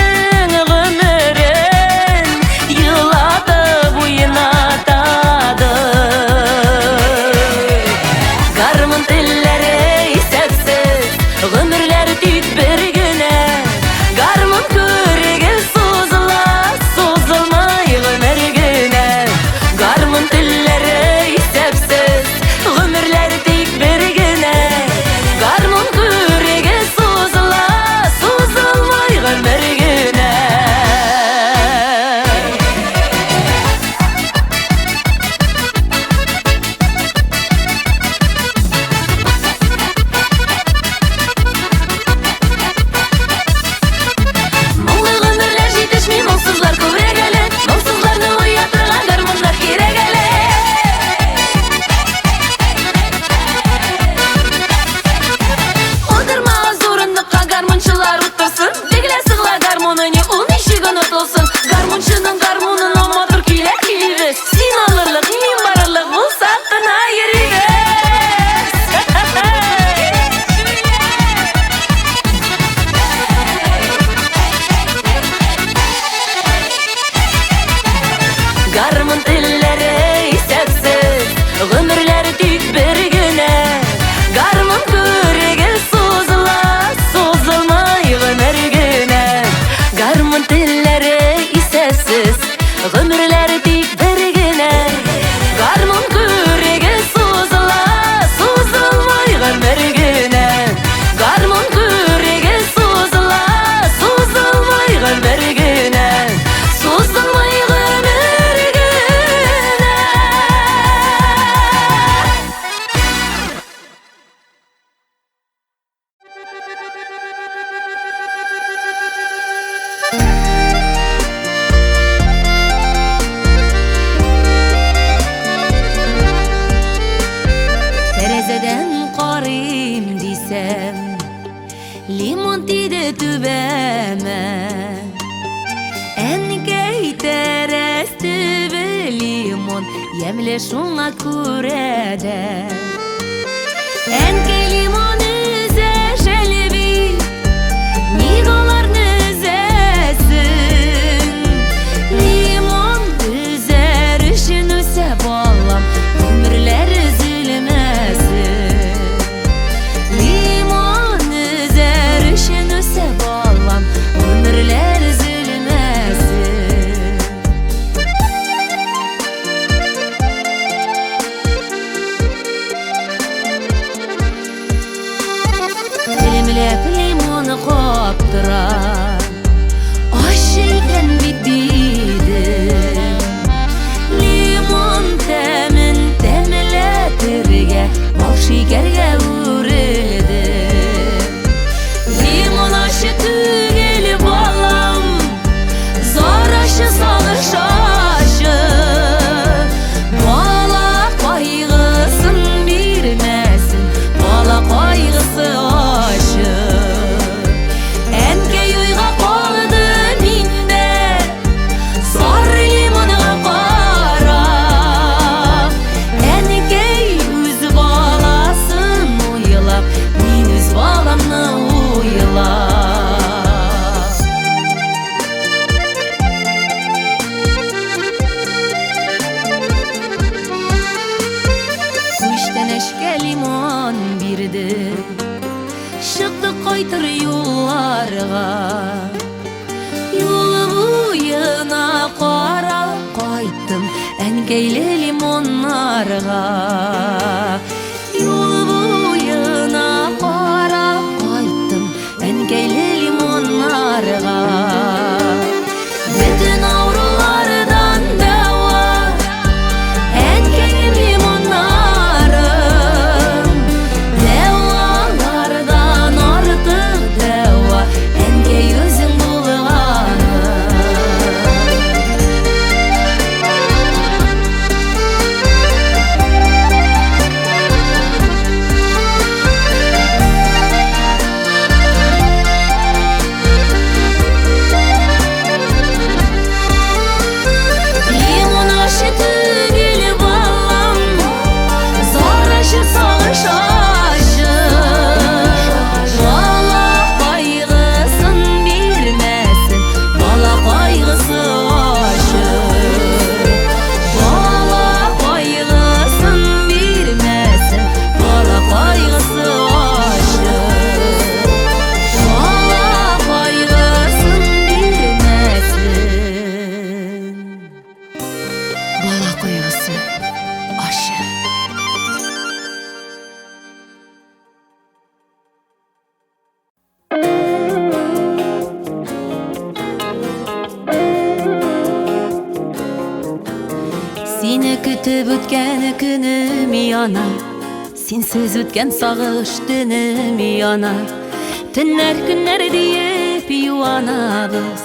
ömrün Yılatıp oynatadır Garmın dilleri isepsiz Ömürler tük bir güne Garmın küregi sozula Sozulmay ömür güne Garmın dilleri isepsiz Ömürler tük bir güne Garmın küregi sozula Sozulmay ömür güne Мұңлы өмірлер жетішмей мұңсызлар көбірегелі Мұңсызларны оятырған гармондар керегелі Отырма аз орындыққа гармоншылар отырсын Дегіле сығла гармоныне ол нешігін ұтылсын Гармоншының гармонын оматыр күйле күйбіз Сен алырлық, мен барырлық бұл сақына еребіз Garmın dilleri isepsiz Ömürler tük bir güne Garmın küregi sozula Sozulmay ömür güne Garmın dilleri isepsiz Ömürler tük bir güne Garmın küregi sozula Sozulmay ömür güne Garmın küregi sozula Sozulmay ömür güne Sozulmay ömür güne Terezeden qarayım desem Limon tiydi tübeme Enkey teres tübü limon Yemle şuna kurede Enkey limon üze jelbi Nigolarını üzesin Limon üzer işin üse bağlam Ömürler üzülmesin Limon üzer işin üse bağlam Ömürler üzülmesin yollarga Yol boyuna qarab qayttım Əngeyli limonlarga Yol boyuna qarab qayttım Əngeyli limonlarga Bütün avrulardan dava Əngeyli limonlarım Devalardan artıq deva Əngey özün bulğanım Limon aşı tügül ballam Zor aşı sağış aşı Bala kaygısın bilmesin Bala kaygısı aşı Bala kaygısın bilmesin Bala kaygısı aşı Bala kaygısın bilmesin Bala kaygısı aşı Seni kütüp ötken günüm yana Sensiz ötken sağış dünüm yana Tünler günler deyip yuvanabız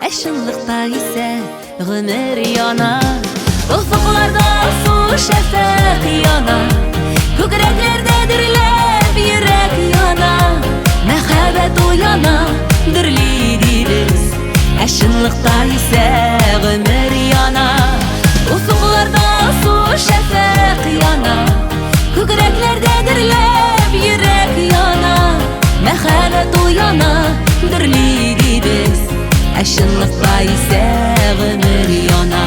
Eşinlikta ise gümür yana Ufuklarda su şefek yana Kökreklerde dirlep yürek yana Mehabet uyana dirliydiriz Eşinlikta ise gümür yana Ufuklarda su şefek yana Kökreklerde dirlep yürek yana Mehabet uyana dirliydiriz Eşinlikta ise gümür yana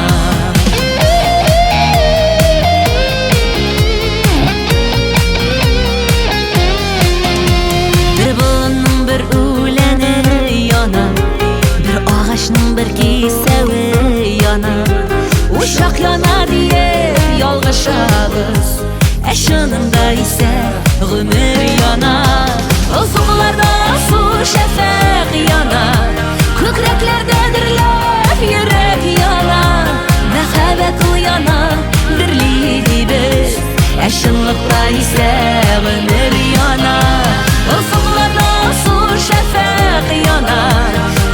Bir bulunun bir uleni yana Bir ağaçның bir kesevi yana Uşak yana diye yalgışabız Eşinimda ise gümür yana Ufuklarda su şefek yana Kökreklerde dirlep yürek yana Mehabet uyana dirliydi biz Eşinlikta ise gümür yana Ufuklarda su şefek yana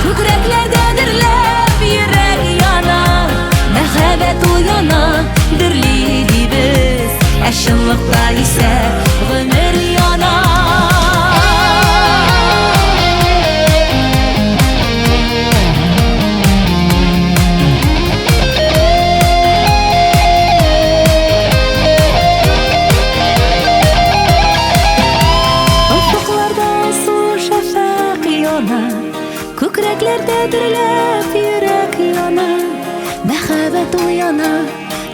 Kökreklerde dirlep yürek yana Mehabet uyana dirliydi biz Eşinlikta ise gümür yana Kökreklerde dirlep yürek yana Mehabet uyana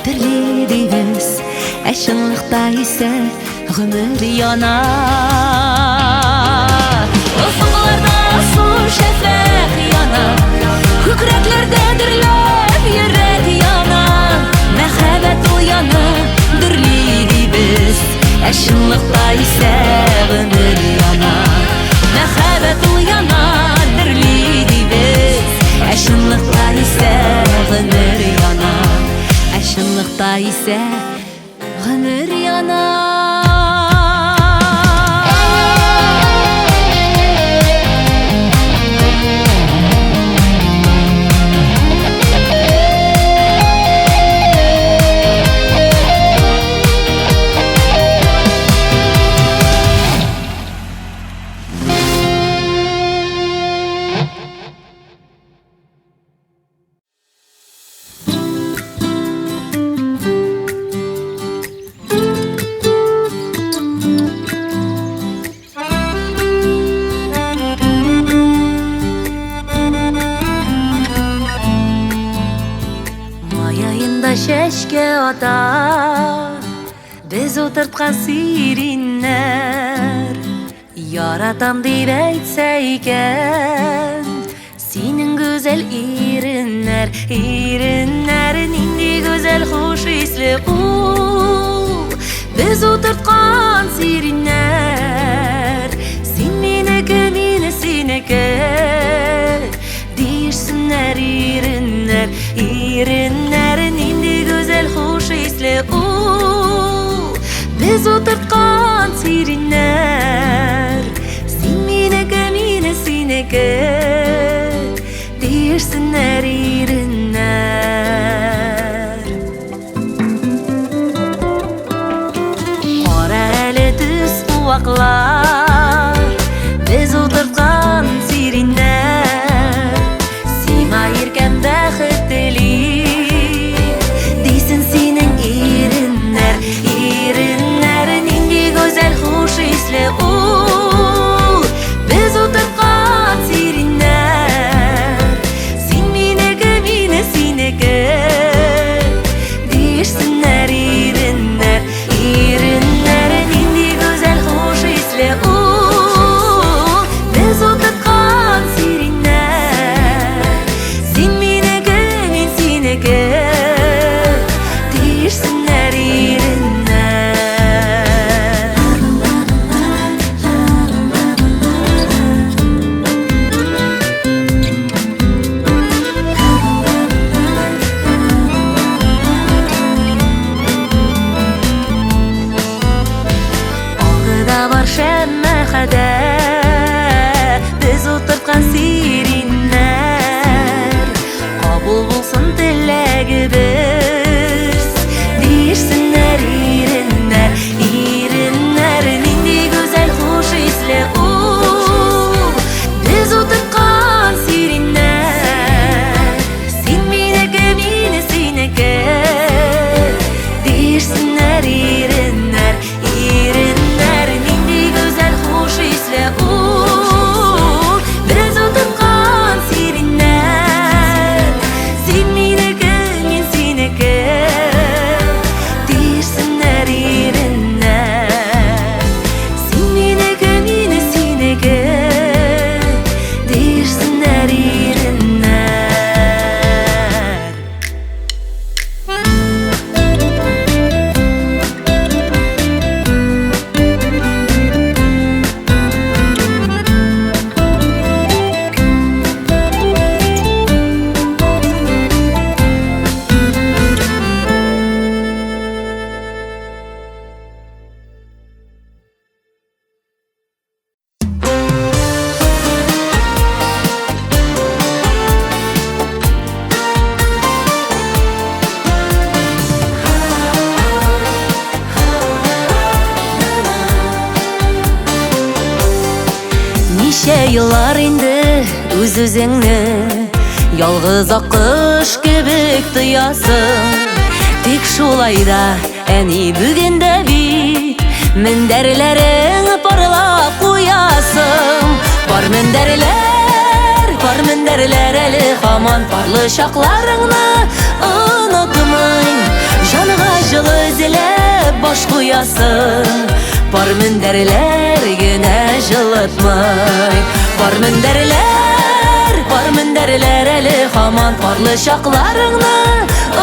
dirliydi biz Eşinlikta ise gümür yana Ufuklarda su şefek yana Kökreklerde dirlep yürek yana Mehabet uyana dirliydi biz Eşinlikta ise gümür yana Mehabet uyana dirliydi biz Eşinlikta ise gümür yana Eşinlikta ise gümür yana Şeşke ota Biz oturtkan sirinler Яратам дип әйтсә икән, синең гүзәл иреннәр, иреннәр нинди гүзәл хуш исле ул. Без утырткан сириннәр, син минеке, мине синеке. Дишсеннәр иреннәр, иреннәр нинди гүзәл хуш исле ул. Без утырткан сириннәр, син минеке, мине синеке. Дишсеннәр иреннәр. Кара әле төз куаклар, без утырткан сириннәр. Сиңа иркәм бәхет телим, дисен синең иреннәр, иреннәр нинди гүзәл хуш исле ул. Без утырткан сириннәр, син минеке, мине синеке. Дишсеннәр иреннәр, иреннәр нинди гүзәл хуш исле ул. Без утырткан сириннәр, син минеке, мин синеке. Дишсеннәр иреннәр. Агыда бар шәммәхәдә, без утырткан сириннәр. Кабул булсын теләгебез, дишсеннәр иреннәр, иреннәр нинди гүзәл хуш исле ул. Без утырткан сириннәр, син минеке, мине синеке. Дишсеннәр иреннәр, иреннәр нинди гүзәл хуш исле ул. Без утырткан сириннәр, син минеке, мин синеке. Дишсеннәр иреннәр, син минеке, мине синеке. Дишсеннәр иреннәр. Ничә еллар инде үз-үзеңне ялгыз ак кош кебек тоясың. Тик шулай да әни бүген дә бит мендәрләрең парлап куясың. Бар мендәрләр әле һаман парлы чакларыңны онытмый. Җанга җылы эзләп баш куясың. Бар мендәрләр генә җылытмый. Бар мендәрләр әле һаман парлы чакларыңны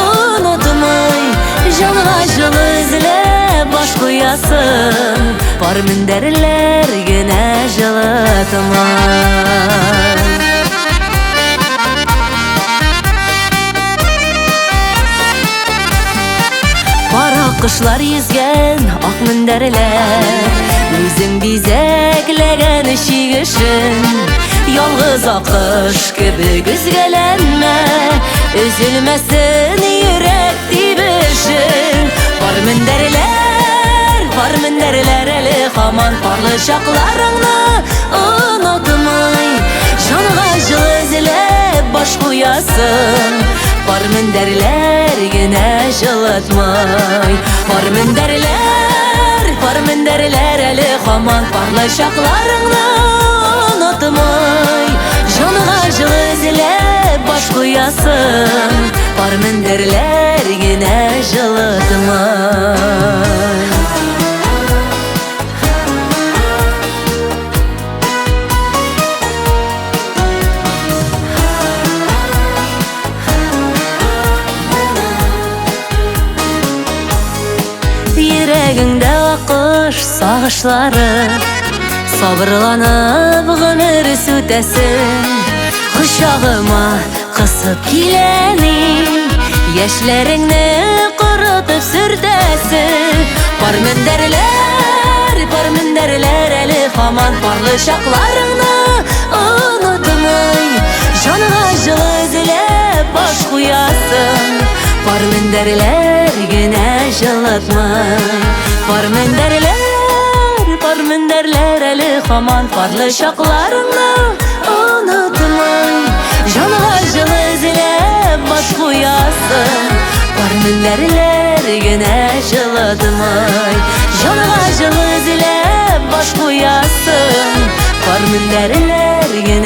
онытмый. Җанга җылы эзләп баш куясың. Бар мендәрләр генә җылытмый. Кара кышлар йөзгән ак мендәрләр, үзең бизәкләгән чигешен. Ялгыз ак кош кебек өзгәләнмә, өзелмәсен йөрәк тибешен. Бар мендәрләр әле һаман парлы чакларыңны онытмый. Җанга җылы эзләп баш куясың. Бар мендәрләр генә җылытмый. Бар мендәрләр әле һаман парлы чакларыңны онытмый. Җанга җылы эзләп баш куясың. Бар мендәрләр генә җылытмый. сагышлары Сабырланып гомер сүтәсен Кочагыма кысып киләни Яшьләреңне корытып сүртәсен Бар мендәрләр әле һаман Парлы чакларыңны онытмый Җанга җылы эзләп баш куясың Бар мендәрләр генә җылытмый Бар мендәрләр әле һаман Парлы чакларыңны онытмый Җанга җылы эзләп баш куясың Бар мендәрләр генә җылытмый Җанга җылы эзләп баш куясың Бар мендәрләр генә